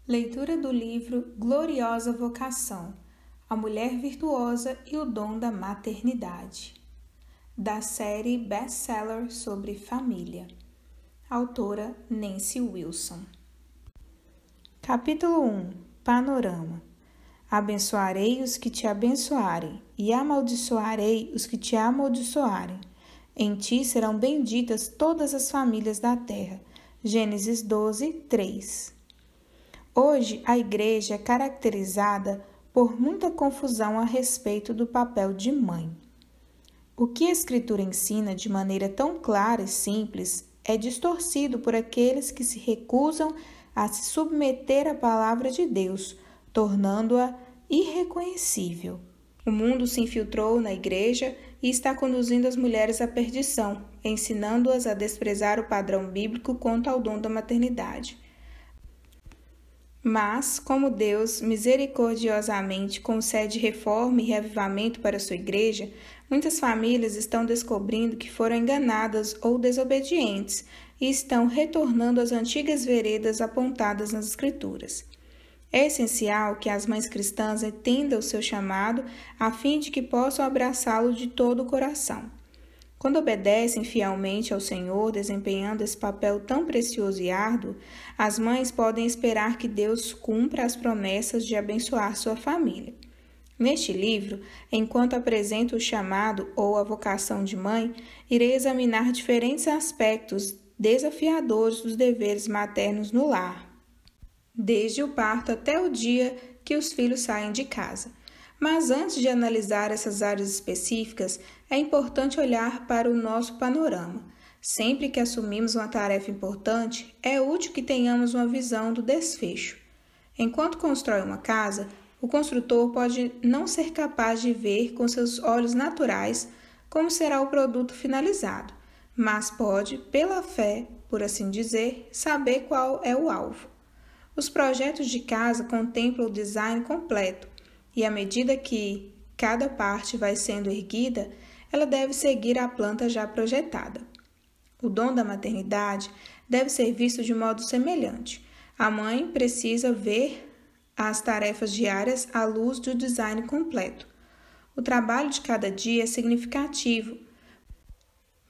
Leitura do livro Gloriosa Vocação, a Mulher Virtuosa e o Dom da Maternidade, da série best-seller sobre família. Autora Nancy Wilson. Capítulo 1. Panorama. Abençoarei os que te abençoarem, e amaldiçoarei os que te amaldiçoarem. Em ti serão benditas todas as famílias da terra. Gênesis 12, 3. Hoje, a igreja é caracterizada por muita confusão a respeito do papel de mãe. O que a Escritura ensina de maneira tão clara e simples é distorcido por aqueles que se recusam a se submeter à palavra de Deus, tornando-a irreconhecível. O mundo se infiltrou na igreja e está conduzindo as mulheres à perdição, ensinando-as a desprezar o padrão bíblico quanto ao dom da maternidade. Mas, como Deus misericordiosamente concede reforma e reavivamento para sua igreja, muitas famílias estão descobrindo que foram enganadas ou desobedientes e estão retornando às antigas veredas apontadas nas Escrituras. É essencial que as mães cristãs entendam o seu chamado a fim de que possam abraçá-lo de todo o coração. Quando obedecem fielmente ao Senhor, desempenhando esse papel tão precioso e árduo, as mães podem esperar que Deus cumpra as promessas de abençoar sua família. Neste livro, enquanto apresento o chamado ou a vocação de mãe, irei examinar diferentes aspectos desafiadores dos deveres maternos no lar, desde o parto até o dia que os filhos saem de casa. Mas antes de analisar essas áreas específicas, é importante olhar para o nosso panorama. Sempre que assumimos uma tarefa importante, é útil que tenhamos uma visão do desfecho. Enquanto constrói uma casa, o construtor pode não ser capaz de ver com seus olhos naturais como será o produto finalizado, mas pode, pela fé, por assim dizer, saber qual é o alvo. Os projetos de casa contemplam o design completo, e à medida que cada parte vai sendo erguida, ela deve seguir a planta já projetada. O dom da maternidade deve ser visto de modo semelhante. A mãe precisa ver as tarefas diárias à luz do design completo. O trabalho de cada dia é significativo,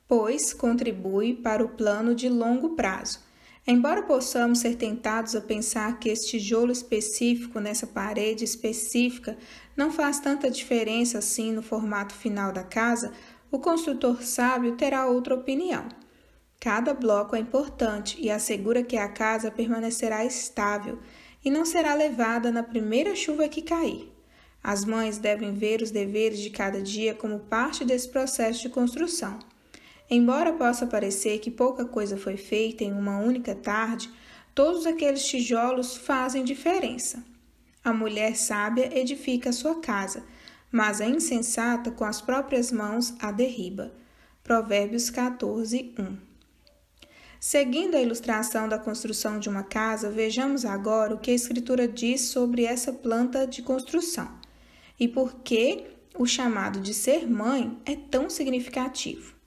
pois contribui para o plano de longo prazo. Embora possamos ser tentados a pensar que esse tijolo específico nessa parede específica não faz tanta diferença assim no formato final da casa, o construtor sábio terá outra opinião. Cada bloco é importante e assegura que a casa permanecerá estável e não será levada na primeira chuva que cair. As mães devem ver os deveres de cada dia como parte desse processo de construção. Embora possa parecer que pouca coisa foi feita em uma única tarde, todos aqueles tijolos fazem diferença. A mulher sábia edifica a sua casa, mas a insensata com as próprias mãos a derriba. Provérbios 14, 1. Seguindo a ilustração da construção de uma casa, vejamos agora o que a Escritura diz sobre essa planta de construção e por que o chamado de ser mãe é tão significativo.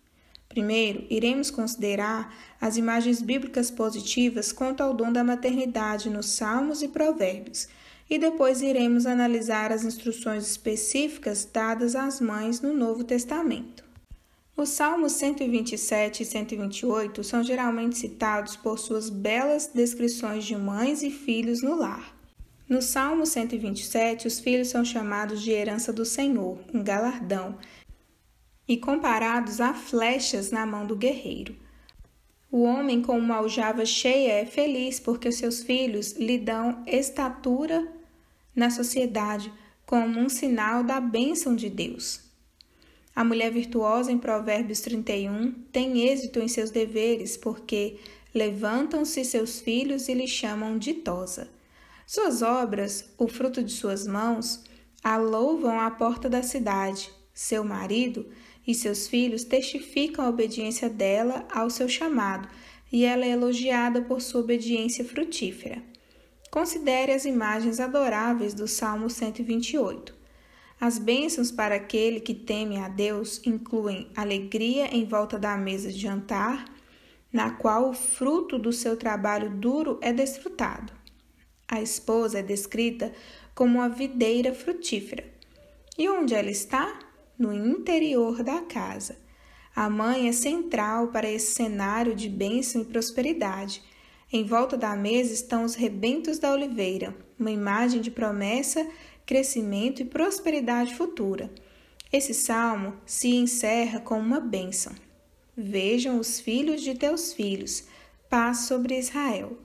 Primeiro, iremos considerar as imagens bíblicas positivas quanto ao dom da maternidade nos Salmos e Provérbios, e depois iremos analisar as instruções específicas dadas às mães no Novo Testamento. Os Salmos 127 e 128 são geralmente citados por suas belas descrições de mães e filhos no lar. No Salmo 127, os filhos são chamados de herança do Senhor, um galardão, e comparados a flechas na mão do guerreiro. O homem com uma aljava cheia é feliz porque os seus filhos lhe dão estatura na sociedade como um sinal da bênção de Deus. A mulher virtuosa em Provérbios 31 tem êxito em seus deveres porque levantam-se seus filhos e lhe chamam ditosa. Suas obras, o fruto de suas mãos, a louvam à porta da cidade. Seu marido e seus filhos testificam a obediência dela ao seu chamado, e ela é elogiada por sua obediência frutífera. Considere as imagens adoráveis do Salmo 128. As bênçãos para aquele que teme a Deus incluem alegria em volta da mesa de jantar, na qual o fruto do seu trabalho duro é desfrutado. A esposa é descrita como uma videira frutífera. E onde ela está? No interior da casa. A mãe é central para esse cenário de bênção e prosperidade. Em volta da mesa estão os rebentos da oliveira, uma imagem de promessa, crescimento e prosperidade futura. Esse salmo se encerra com uma bênção. Vejam os filhos de teus filhos, paz sobre Israel.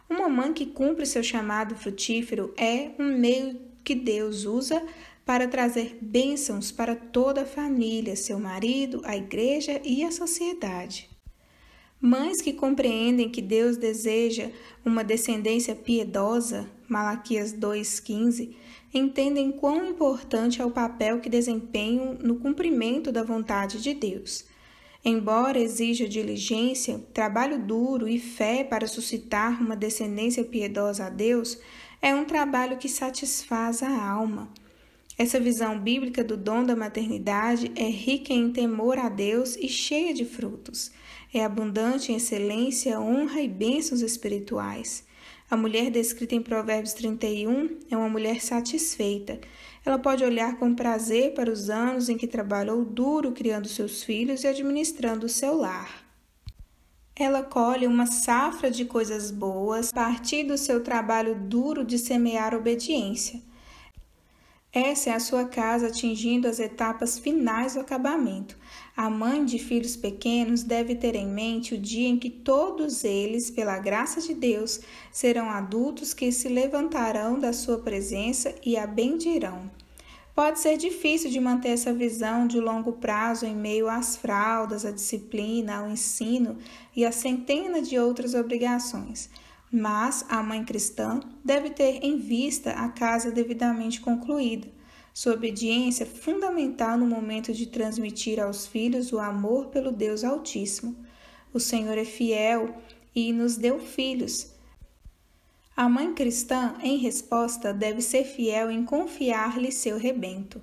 Uma mãe que cumpre seu chamado frutífero é um meio que Deus usa para trazer bênçãos para toda a família, seu marido, a igreja e a sociedade. Mães que compreendem que Deus deseja uma descendência piedosa, Malaquias 2,15, entendem quão importante é o papel que desempenham no cumprimento da vontade de Deus. Embora exija diligência, trabalho duro e fé para suscitar uma descendência piedosa a Deus, é um trabalho que satisfaz a alma. Essa visão bíblica do dom da maternidade é rica em temor a Deus e cheia de frutos. É abundante em excelência, honra e bênçãos espirituais. A mulher descrita em Provérbios 31 é uma mulher satisfeita. Ela pode olhar com prazer para os anos em que trabalhou duro criando seus filhos e administrando o seu lar. Ela colhe uma safra de coisas boas a partir do seu trabalho duro de semear obediência. Essa é a sua casa atingindo as etapas finais do acabamento. A mãe de filhos pequenos deve ter em mente o dia em que todos eles, pela graça de Deus, serão adultos que se levantarão da sua presença e a bendirão. Pode ser difícil de manter essa visão de longo prazo em meio às fraldas, à disciplina, ao ensino e a centenas de outras obrigações. Mas a mãe cristã deve ter em vista a casa devidamente concluída. Sua obediência é fundamental no momento de transmitir aos filhos o amor pelo Deus Altíssimo. O Senhor é fiel e nos deu filhos. A mãe cristã, em resposta, deve ser fiel em confiar-lhe seu rebento.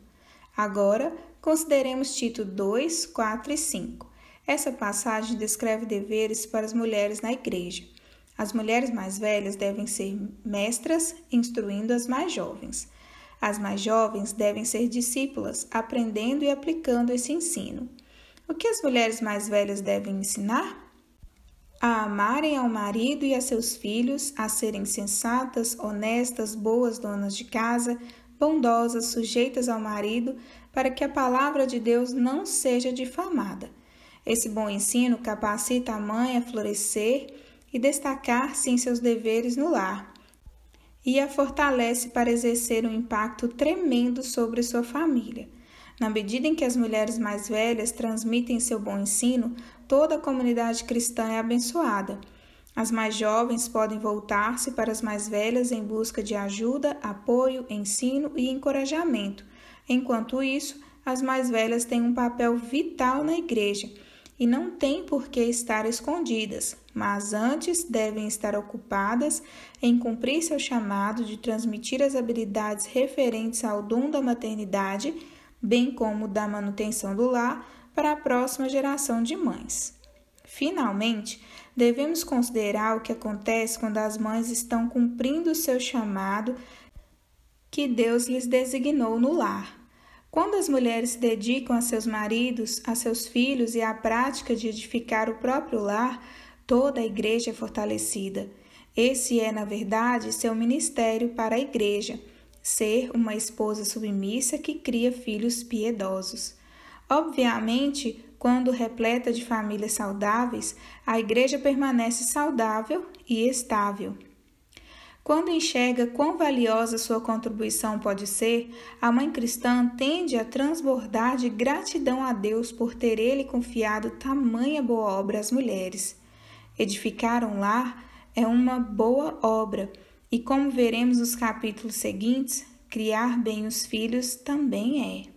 Agora, consideremos Tito 2, 4 e 5. Essa passagem descreve deveres para as mulheres na igreja. As mulheres mais velhas devem ser mestras, instruindo as mais jovens. As mais jovens devem ser discípulas, aprendendo e aplicando esse ensino. O que as mulheres mais velhas devem ensinar? A amarem ao marido e a seus filhos, a serem sensatas, honestas, boas donas de casa, bondosas, sujeitas ao marido, para que a palavra de Deus não seja difamada. Esse bom ensino capacita a mãe a florescer e destacar-se em seus deveres no lar, e a fortalece para exercer um impacto tremendo sobre sua família. Na medida em que as mulheres mais velhas transmitem seu bom ensino, toda a comunidade cristã é abençoada. As mais jovens podem voltar-se para as mais velhas em busca de ajuda, apoio, ensino e encorajamento. Enquanto isso, as mais velhas têm um papel vital na igreja e não têm por que estar escondidas, mas antes devem estar ocupadas em cumprir seu chamado de transmitir as habilidades referentes ao dom da maternidade, bem como da manutenção do lar, para a próxima geração de mães. Finalmente, devemos considerar o que acontece quando as mães estão cumprindo o seu chamado que Deus lhes designou no lar. Quando as mulheres se dedicam a seus maridos, a seus filhos e à prática de edificar o próprio lar, toda a igreja é fortalecida. Esse é, na verdade, seu ministério para a igreja, ser uma esposa submissa que cria filhos piedosos. Obviamente, quando repleta de famílias saudáveis, a igreja permanece saudável e estável. Quando enxerga quão valiosa sua contribuição pode ser, a mãe cristã tende a transbordar de gratidão a Deus por ter Ele confiado tamanha boa obra às mulheres. Edificar um lar é uma boa obra e, como veremos nos capítulos seguintes, criar bem os filhos também é.